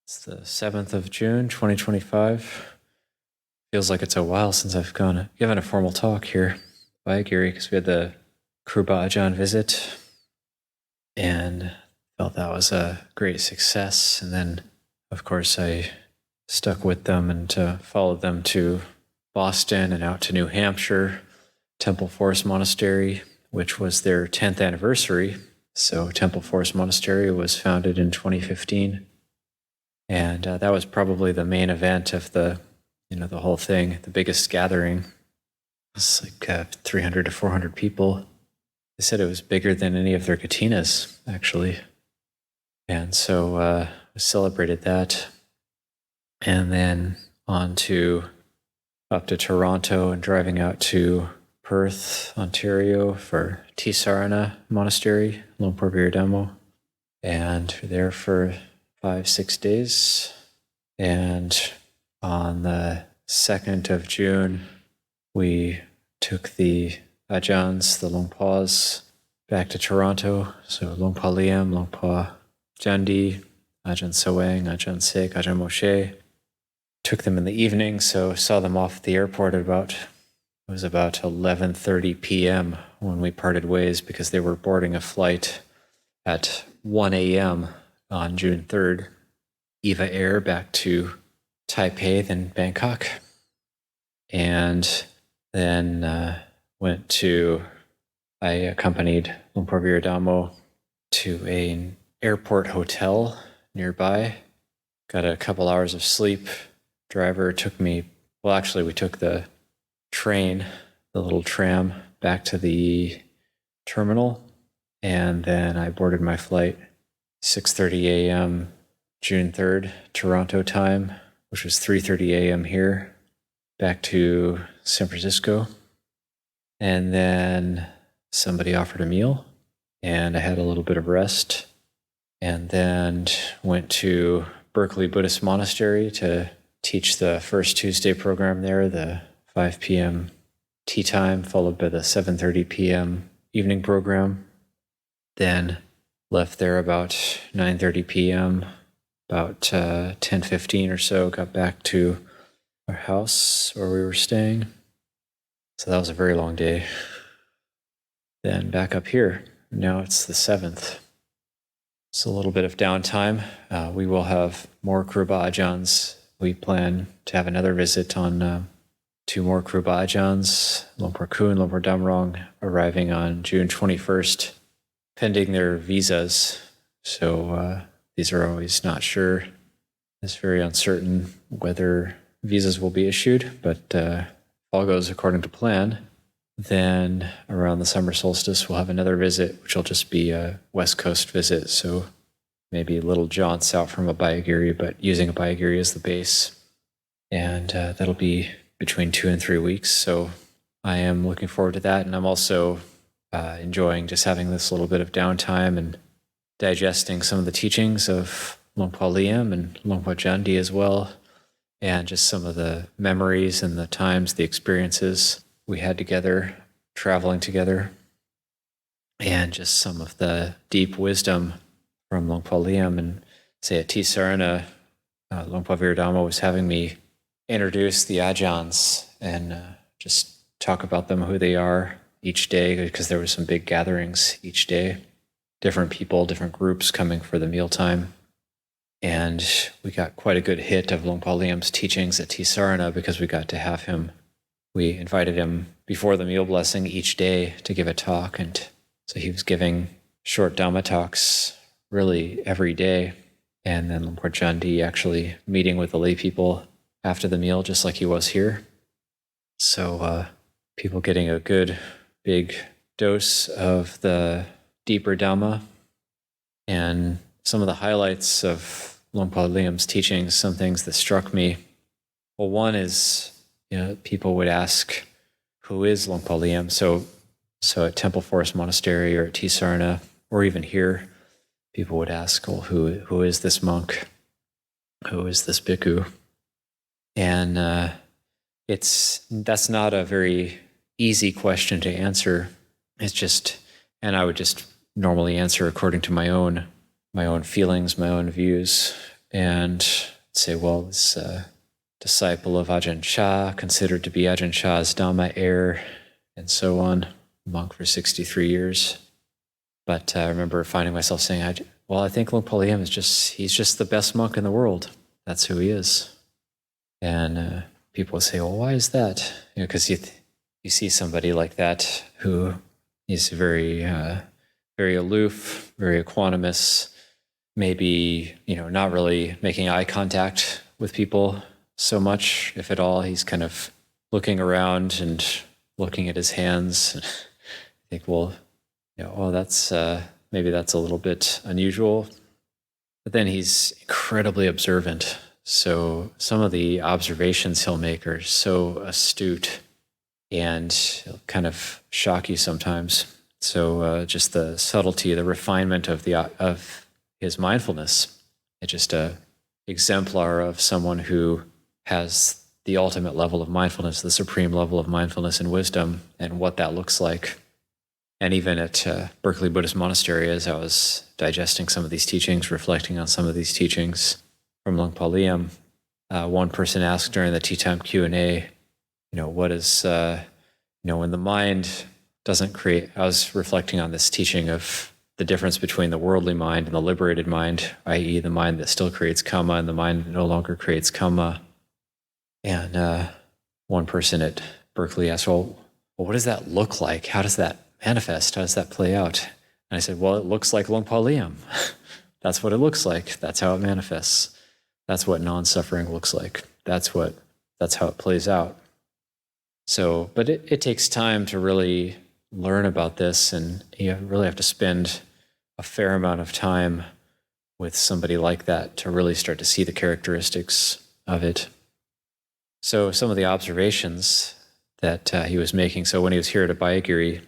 It's the 7th of June, 2025. Feels like it's a while since I've given a formal talk here, Abhayagiri, because we had the Kruba Ajahn visit and felt that was a great success. And then, of course, I stuck with them and followed them to Boston and out to New Hampshire, Temple Forest Monastery, which was their 10th anniversary. So Temple Forest Monastery was founded in 2015. And that was probably the main event of the whole thing, the biggest gathering. It's like 300 to 400 people. They said it was bigger than any of their katinas, actually. And so we celebrated that. And then up to Toronto and driving out to Perth, Ontario for Tisarana Monastery, Lumpur Viradamo. And there for 5-6 days. And on the 2nd of June, we took the Ajahns, the Longpas, back to Toronto. So Longpa Liam, Longpa Jandi, Ajahn Sawang, Ajahn Sek, Ajahn Moshe. Took them in the evening, so saw them off at the airport at about 11:30 p.m. when we parted ways, because they were boarding a flight at 1 a.m. on June 3rd, EVA Air back to Taipei, then Bangkok. And then I accompanied Lumpur Viradamo to an airport hotel nearby. Got a couple hours of sleep. Driver took me, we took the train, the little tram, back to the terminal. And then I boarded my flight 6:30 a.m. June 3rd, Toronto time, which was 3:30 a.m. here, back to San Francisco. And then somebody offered a meal, and I had a little bit of rest. And then went to Berkeley Buddhist Monastery to teach the first Tuesday program there, the 5 p.m. tea time, followed by the 7:30 p.m. evening program. Then left there about 9:30 p.m., about 10:15 or so, got back to our house where we were staying. So that was a very long day. Then back up here. Now it's the 7th. It's a little bit of downtime. We will have more Kruba Ajahns. We plan to have another visit on 2 more Kruba Ajahns, Lumpur Kun, Lumpur Damrong, arriving on June 21st, pending their visas. So these are always not sure. It's very uncertain whether visas will be issued, but if all goes according to plan, then around the summer solstice, we'll have another visit, which will just be a West Coast visit. So maybe little jaunts out from Abhayagiri, but using Abhayagiri as the base. And that'll be between 2 and 3 weeks. So I am looking forward to that. And I'm also enjoying just having this little bit of downtime and digesting some of the teachings of Longpa Liam and Longpa Jandi as well. And just some of the memories and the times, the experiences we had together, traveling together. And just some of the deep wisdom from Longpa Liam. And say at Tisarana, Longpa Viradamo was having me introduce the Ajahns and just talk about them, who they are each day, because there were some big gatherings each day, different people, different groups coming for the mealtime. And we got quite a good hit of Longpa Liam's teachings at Tisarana, because we got to have him. We invited him before the meal blessing each day to give a talk. And so he was giving short Dhamma talks really every day. And then Lumpur Jandi actually meeting with the lay people after the meal, just like he was here. So people getting a good big dose of the deeper Dhamma. And some of the highlights of Longpa Liam's teachings, some things that struck me. Well, one is, people would ask, who is Longpa Liam? So at Temple Forest Monastery or at Tisarana, or even here, people would ask, well, who is this monk? Who is this bhikkhu? And that's not a very easy question to answer. It's just, and I would just normally answer according to my own feelings, my own views. and say, well, this disciple of Ajahn Chah, considered to be Ajahn Chah's Dhamma heir, and so on, monk for 63 years. But I remember finding myself saying, I think Luang Por Liam he's just the best monk in the world. That's who he is. And people would say, well, why is that? Because you see somebody like that who is very, very aloof, very equanimous, maybe, not really making eye contact with people so much, if at all. He's kind of looking around and looking at his hands. I think, well, that's maybe that's a little bit unusual. But then he's incredibly observant. So some of the observations he'll make are so astute, and he'll kind of shock you sometimes. So just the subtlety, the refinement of his mindfulness. It's just a exemplar of someone who has the ultimate level of mindfulness, the supreme level of mindfulness and wisdom, and what that looks like. And even at Berkeley Buddhist Monastery, as I was digesting some of these teachings, reflecting on some of these teachings from Luang Por Liam, one person asked during the tea time Q&A, what is, when the mind doesn't create, I was reflecting on this teaching of the difference between the worldly mind and the liberated mind, i.e. the mind that still creates karma and the mind that no longer creates karma. And one person at Berkeley asked, well, what does that look like? How does that manifest? How does that play out? And I said, well, it looks like Luang Por Liam. That's what it looks like. That's how it manifests. That's what non-suffering looks like. That's how it plays out. So, but it takes time to really learn about this, and you really have to spend a fair amount of time with somebody like that to really start to see the characteristics of it. So some of the observations that he was making, so when he was here at Abhayagiri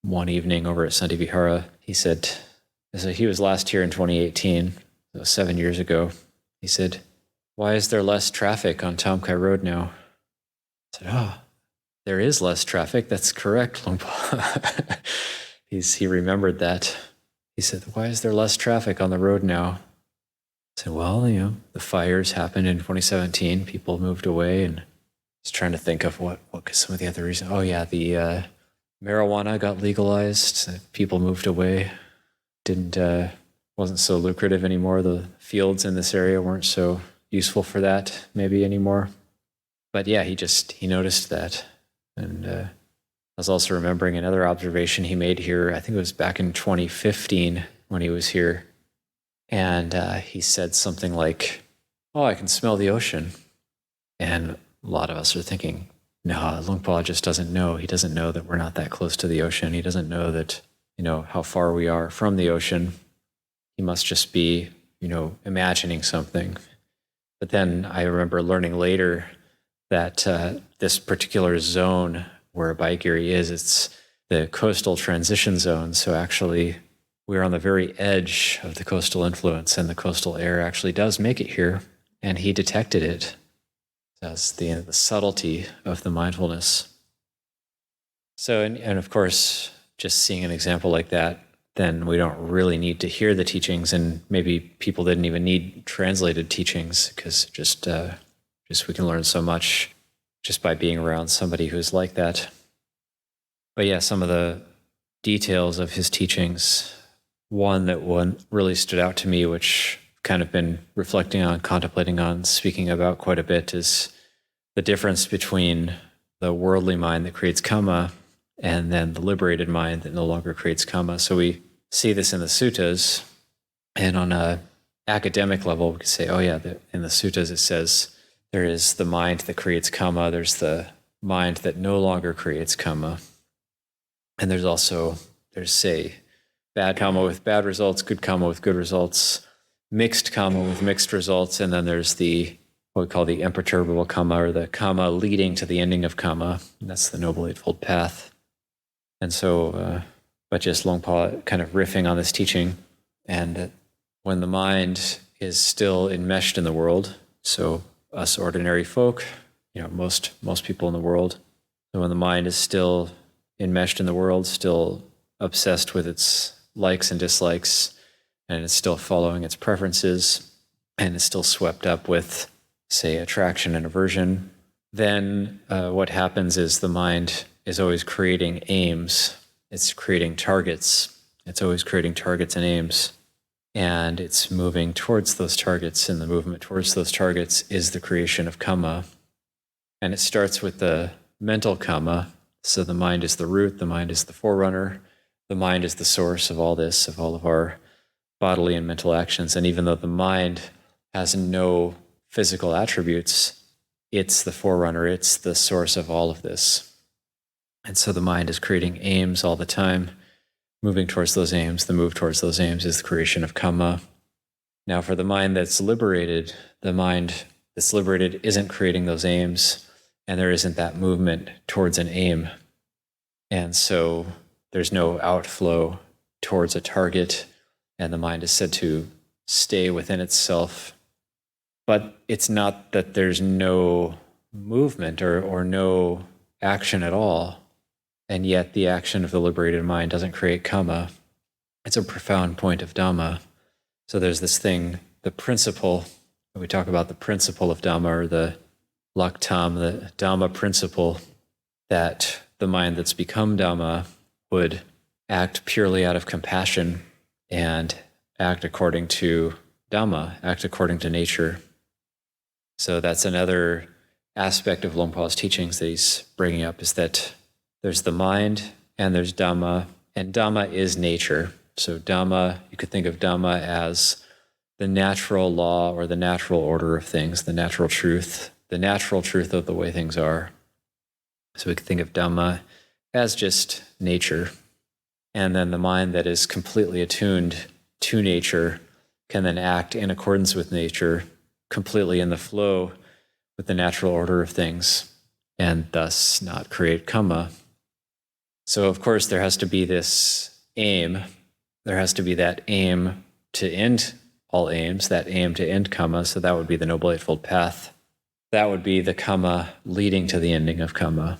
one evening over at Santi Vihara, he said, so he was last here in 2018, so 7 years ago. He said, why is there less traffic on Tom Kai Road now? I said, there is less traffic. That's correct, Luang Por. He remembered that. He said, why is there less traffic on the road now? I said, well, the fires happened in 2017. People moved away, and I was trying to think of what could some of the other reasons. Oh yeah, the marijuana got legalized. People moved away. Wasn't so lucrative anymore. The fields in this area weren't so useful for that maybe anymore. But yeah, he noticed that. And I was also remembering another observation he made here. I think it was back in 2015 when he was here. And he said something like, I can smell the ocean. And a lot of us are thinking, no, Luang Por just doesn't know. He doesn't know that we're not that close to the ocean. He doesn't know that, how far we are from the ocean. He must just be, imagining something. But then I remember learning later that this particular zone where Abhayagiri is, it's the coastal transition zone. So actually, we're on the very edge of the coastal influence, and the coastal air actually does make it here, and he detected it. That's the subtlety of the mindfulness. So, and of course, just seeing an example like that, then we don't really need to hear the teachings, and maybe people didn't even need translated teachings, because just we can learn so much just by being around somebody who's like that. But yeah, some of the details of his teachings, one really stood out to me, which I've kind of been reflecting on, contemplating on, speaking about quite a bit, is the difference between the worldly mind that creates karma and then the liberated mind that no longer creates karma. So we see this in the suttas, and on a academic level, we could say, in the suttas it says there is the mind that creates karma, there's the mind that no longer creates karma, and there's say bad karma with bad results, good karma with good results, mixed karma with mixed results, and then there's what we call the imperturbable karma, or the karma leading to the ending of karma. And that's the Noble Eightfold Path. And so, but just Luang Por kind of riffing on this teaching, and when the mind is still enmeshed in the world, so us ordinary folk, most people in the world, so when the mind is still enmeshed in the world, still obsessed with its likes and dislikes, and it's still following its preferences, and is still swept up with, say, attraction and aversion, then what happens is the mind is always creating aims. It's creating targets. It's always creating targets and aims. And it's moving towards those targets, and the movement towards those targets is the creation of kamma. And it starts with the mental kamma. So the mind is the root, the mind is the forerunner, the mind is the source of all this, of all of our bodily and mental actions. And even though the mind has no physical attributes, it's the forerunner, it's the source of all of this. And so the mind is creating aims all the time, moving towards those aims. The move towards those aims is the creation of kamma. Now, for the mind that's liberated, the mind that's liberated isn't creating those aims, and there isn't that movement towards an aim. And so there's no outflow towards a target, and the mind is said to stay within itself. But it's not that there's no movement or no action at all, and yet the action of the liberated mind doesn't create kamma. It's a profound point of Dhamma. So there's this thing, the principle, we talk about the principle of Dhamma, or the laktam, the Dhamma principle, that the mind that's become Dhamma would act purely out of compassion and act according to Dhamma, act according to nature. So that's another aspect of Longpa's teachings that he's bringing up, is that there's the mind and there's Dhamma, and Dhamma is nature. So Dhamma, you could think of Dhamma as the natural law or the natural order of things, the natural truth of the way things are. So we could think of Dhamma as just nature. And then the mind that is completely attuned to nature can then act in accordance with nature, completely in the flow with the natural order of things, and thus not create kamma. So of course there has to be this aim. There has to be that aim to end all aims, that aim to end kamma. So that would be the Noble Eightfold Path. That would be the kamma leading to the ending of kamma.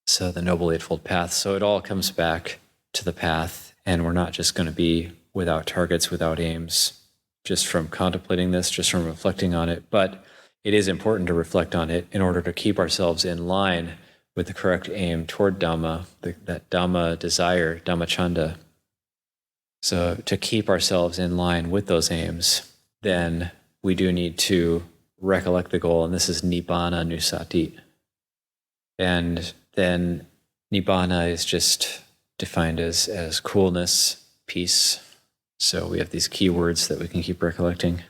So the Noble Eightfold Path. So it all comes back to the path, and we're not just going to be without targets, without aims, just from contemplating this, just from reflecting on it. But it is important to reflect on it in order to keep ourselves in line with the correct aim toward Dhamma, that Dhamma desire, Dhammachanda. So to keep ourselves in line with those aims, then we do need to recollect the goal, and this is Nibbana Nusati. And then Nibbana is just defined as coolness, peace. So we have these keywords that we can keep recollecting.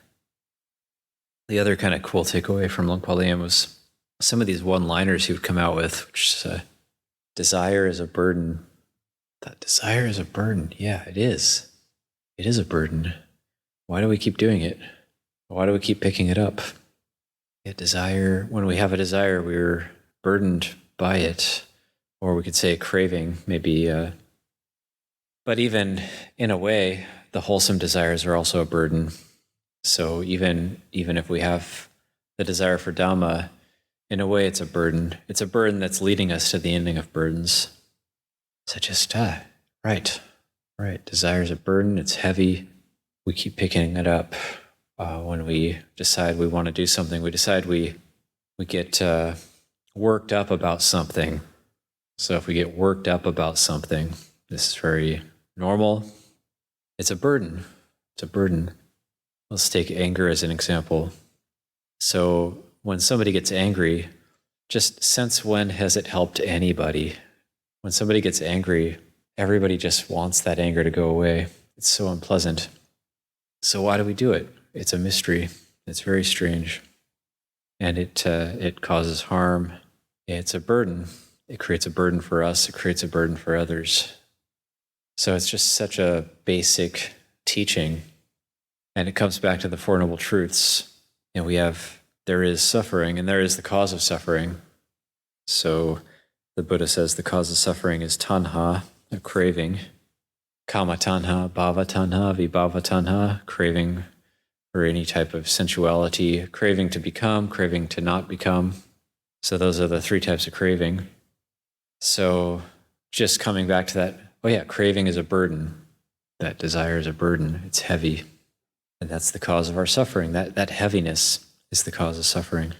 The other kind of cool takeaway from Longpa Liam was some of these one-liners he would come out with, which is desire is a burden. That desire is a burden. Yeah, it is. It is a burden. Why do we keep doing it? Why do we keep picking it up? Yeah, desire, when we have a desire, we're burdened by it. Or we could say craving, maybe. But even in a way, the wholesome desires are also a burden. So even if we have the desire for Dhamma, in a way it's a burden. It's a burden that's leading us to the ending of burdens. So just, right. Desire is a burden, it's heavy. We keep picking it up. When we decide we want to do something, we decide we get worked up about something. So if we get worked up about something, this is very normal. It's a burden. It's a burden. Let's take anger as an example. So when somebody gets angry, just sense, when has it helped anybody? When somebody gets angry, everybody just wants that anger to go away. It's so unpleasant. So why do we do it? It's a mystery. It's very strange. And it causes harm. It's a burden. It creates a burden for us. It creates a burden for others. So it's just such a basic teaching. And it comes back to the Four Noble Truths. And there is suffering, and there is the cause of suffering. So the Buddha says the cause of suffering is tanha, a craving. Kama tanha, bhava tanha, vibhava tanha, craving for any type of sensuality, craving to become, craving to not become. So those are the three types of craving. So just coming back to that, craving is a burden. That desire is a burden. It's heavy. And that's the cause of our suffering. That heaviness is the cause of suffering.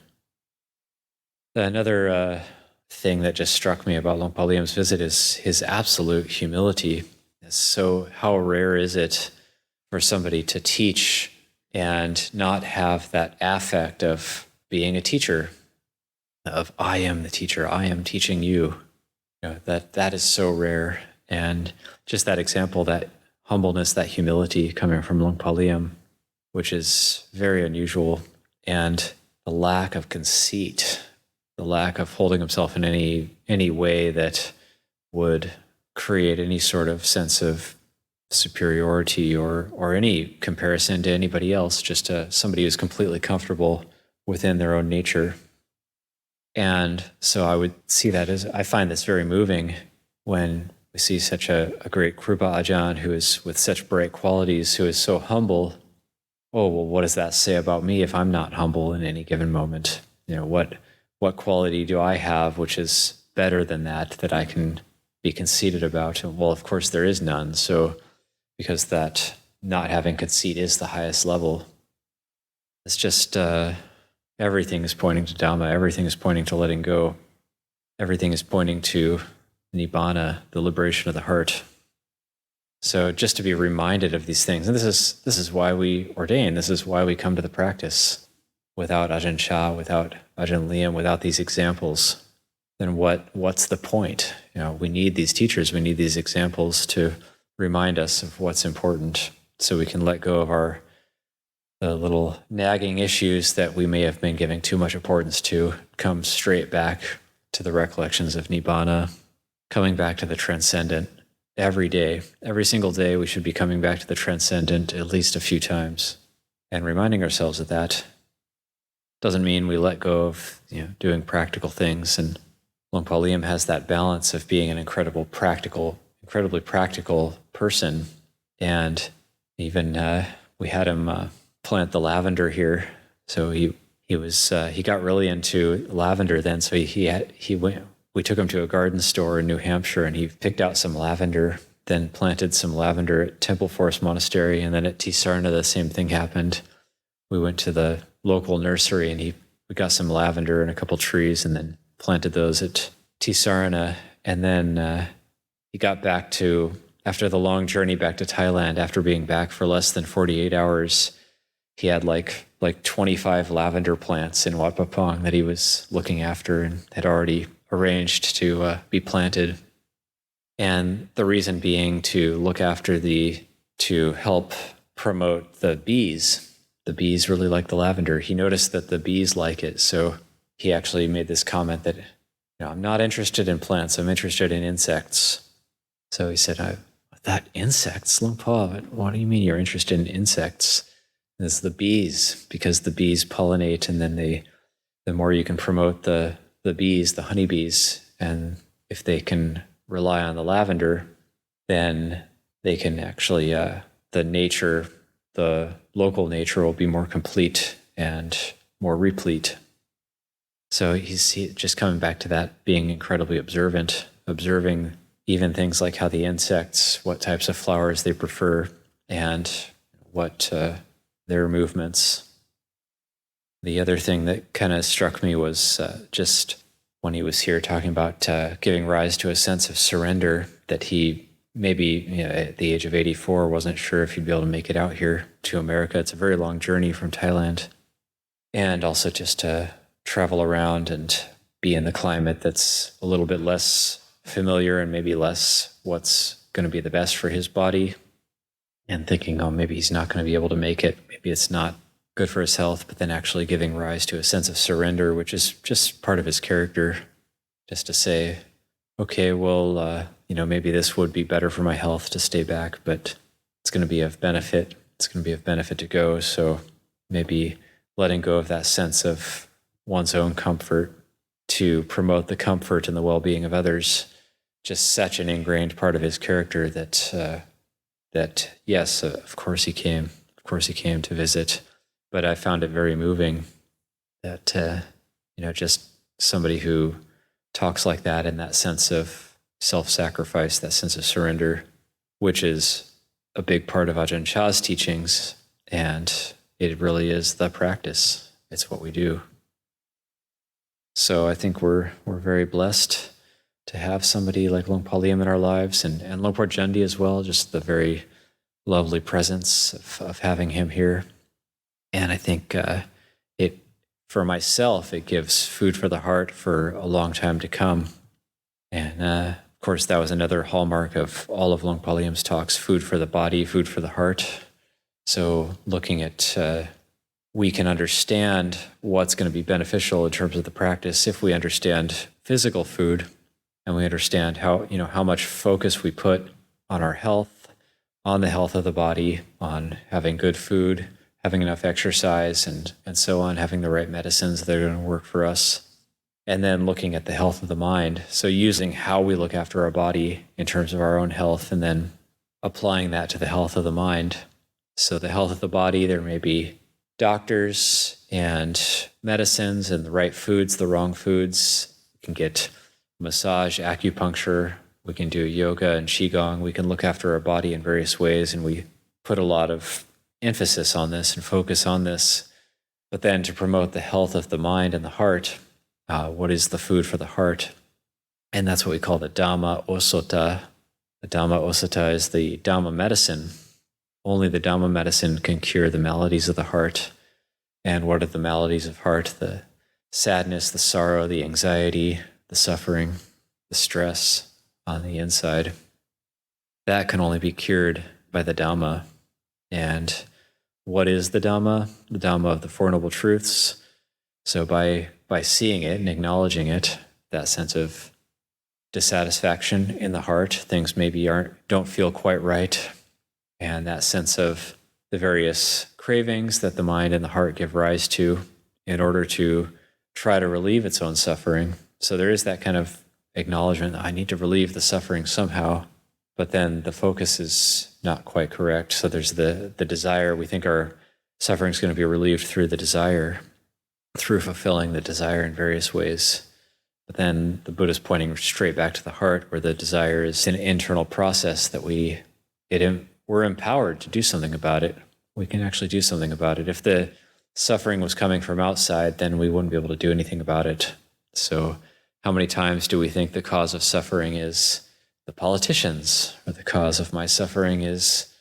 Another thing that just struck me about Luang Por Liam's visit is his absolute humility. So how rare is it for somebody to teach and not have that affect of being a teacher, of I am the teacher, I am teaching you. That is so rare. And just that example, that humbleness, that humility coming from Luang Por Liam, which is very unusual, and the lack of conceit, the lack of holding himself in any way that would create any sort of sense of superiority or any comparison to anybody else, just somebody who's completely comfortable within their own nature. And so I would see that as, I find this very moving when we see such a great Krupa Ajahn who is with such bright qualities, who is so humble. Oh, well, what does that say about me if I'm not humble in any given moment? What quality do I have which is better than that I can be conceited about? Well, of course, there is none. So because that not having conceit is the highest level, it's just everything is pointing to Dhamma. Everything is pointing to letting go. Everything is pointing to Nibbana, the liberation of the heart. So just to be reminded of these things, and this is why we ordain. This is why we come to the practice. Without Ajahn Chah, without Ajahn Liam, without these examples, then what's the point? We need these teachers. We need these examples to remind us of what's important, so we can let go of the little nagging issues that we may have been giving too much importance to, come straight back to the recollections of Nibbana, coming back to the transcendent. Every day, every single day, we should be coming back to the transcendent at least a few times and reminding ourselves of that. Doesn't mean we let go of doing practical things. And Luang Por Liam has that balance of being an incredibly practical person. And even we had him plant the lavender here. So he got really into lavender then. So we took him to a garden store in New Hampshire, and he picked out some lavender, then planted some lavender at Temple Forest Monastery. And then at Tisarna, the same thing happened. We went to the local nursery, and we got some lavender and a couple trees, and then planted those at Tisarna. And then he got back after the long journey back to Thailand, after being back for less than 48 hours, he had like 25 lavender plants in Wat Pah Pong that he was looking after and had already arranged to be planted. And the reason being to look after to help promote the bees. The bees really like the lavender. He noticed that the bees like it. So he actually made this comment that, I'm not interested in plants, I'm interested in insects. So he said, that insects, Luang Por, what do you mean you're interested in insects? And it's the bees, because the bees pollinate, and then the more you can promote the bees, the honeybees, and if they can rely on the lavender, then they can actually, the local nature will be more complete and more replete. So he's just coming back to that, being incredibly observant, observing even things like how the insects, what types of flowers they prefer, and what their movements. The other thing that kind of struck me was just when he was here talking about giving rise to a sense of surrender, that he maybe at the age of 84 wasn't sure if he'd be able to make it out here to America. It's a very long journey from Thailand. And also just to travel around and be in the climate that's a little bit less familiar and maybe less what's going to be the best for his body. And thinking, maybe he's not going to be able to make it. Maybe it's not good for his health, but then actually giving rise to a sense of surrender, which is just part of his character, just to say, okay, well, maybe this would be better for my health to stay back, but it's going to be of benefit. It's going to be of benefit to go. So maybe letting go of that sense of one's own comfort to promote the comfort and the well-being of others, just such an ingrained part of his character that yes, of course he came to visit. But I found it very moving that, just somebody who talks like that, in that sense of self-sacrifice, that sense of surrender, which is a big part of Ajahn Chah's teachings, and it really is the practice. It's what we do. So I think we're very blessed to have somebody like Luang Por Liam in our lives, and Luang Por Jundi as well, just the very lovely presence of having him here. And I think for myself, it gives food for the heart for a long time to come. And of course, that was another hallmark of all of Luang Por Liam's talks, food for the body, food for the heart. So looking at, we can understand what's going to be beneficial in terms of the practice if we understand physical food, and we understand how much focus we put on our health, on the health of the body, on having good food, having enough exercise, and so on, having the right medicines that are going to work for us. And then looking at the health of the mind. So using how we look after our body in terms of our own health, and then applying that to the health of the mind. So the health of the body, there may be doctors and medicines and the right foods, the wrong foods. We can get massage, acupuncture. We can do yoga and qigong. We can look after our body in various ways, and we put a lot of emphasis on this and focus on this. But then to promote the health of the mind and the heart, what is the food for the heart? And that's what we call the Dhamma Osota. The Dhamma Osota is the Dhamma medicine. Only the Dhamma medicine can cure the maladies of the heart. And what are the maladies of heart? The sadness, the sorrow, the anxiety, the suffering, the stress on the inside. That can only be cured by the Dhamma. And what is the Dhamma? The Dhamma of the Four Noble Truths. So by seeing it and acknowledging it, that sense of dissatisfaction in the heart, things maybe don't feel quite right, and that sense of the various cravings that the mind and the heart give rise to in order to try to relieve its own suffering. So there is that kind of acknowledgement that I need to relieve the suffering somehow, but then the focus is not quite correct. So there's the desire. We think our suffering is going to be relieved through the desire, through fulfilling the desire in various ways. But then the Buddha is pointing straight back to the heart, where the desire is an internal process that we're empowered to do something about it. We can actually do something about it. If the suffering was coming from outside, then we wouldn't be able to do anything about it. So how many times do we think the cause of suffering is the politicians, or the cause of my suffering is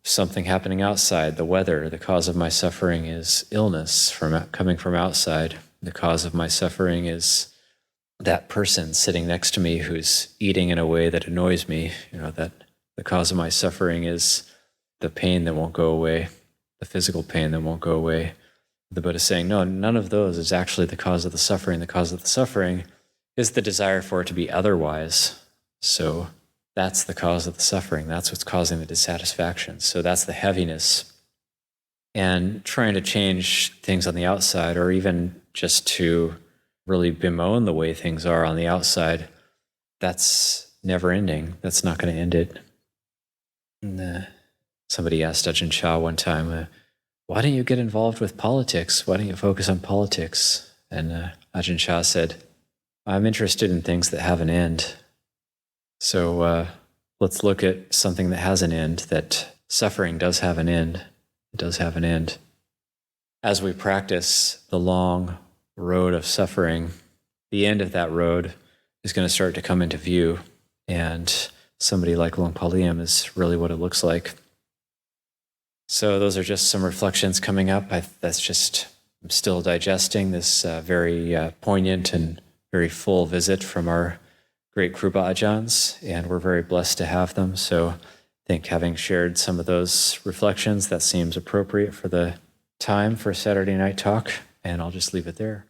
something happening outside, the weather? The cause of my suffering is illness coming from outside. The cause of my suffering is that person sitting next to me who's eating in a way that annoys me. That the cause of my suffering is the pain that won't go away, the physical pain that won't go away. The Buddha is saying, no, none of those is actually the cause of the suffering. The cause of the suffering is the desire for it to be otherwise. So that's the cause of the suffering. That's what's causing the dissatisfaction. So that's the heaviness. And trying to change things on the outside, or even just to really bemoan the way things are on the outside, that's never ending. That's not going to end it. And, somebody asked Ajahn Chah one time, why don't you get involved with politics? Why don't you focus on politics? And Ajahn Chah said, I'm interested in things that have an end. So let's look at something that has an end, that suffering does have an end. It does have an end. As we practice the long road of suffering, the end of that road is going to start to come into view. And somebody like Luang Por Liam is really what it looks like. So those are just some reflections coming up. I'm still digesting this very poignant and very full visit from our great Kruba Ajahns, and we're very blessed to have them. So I think having shared some of those reflections, that seems appropriate for the time for Saturday night talk, and I'll just leave it there.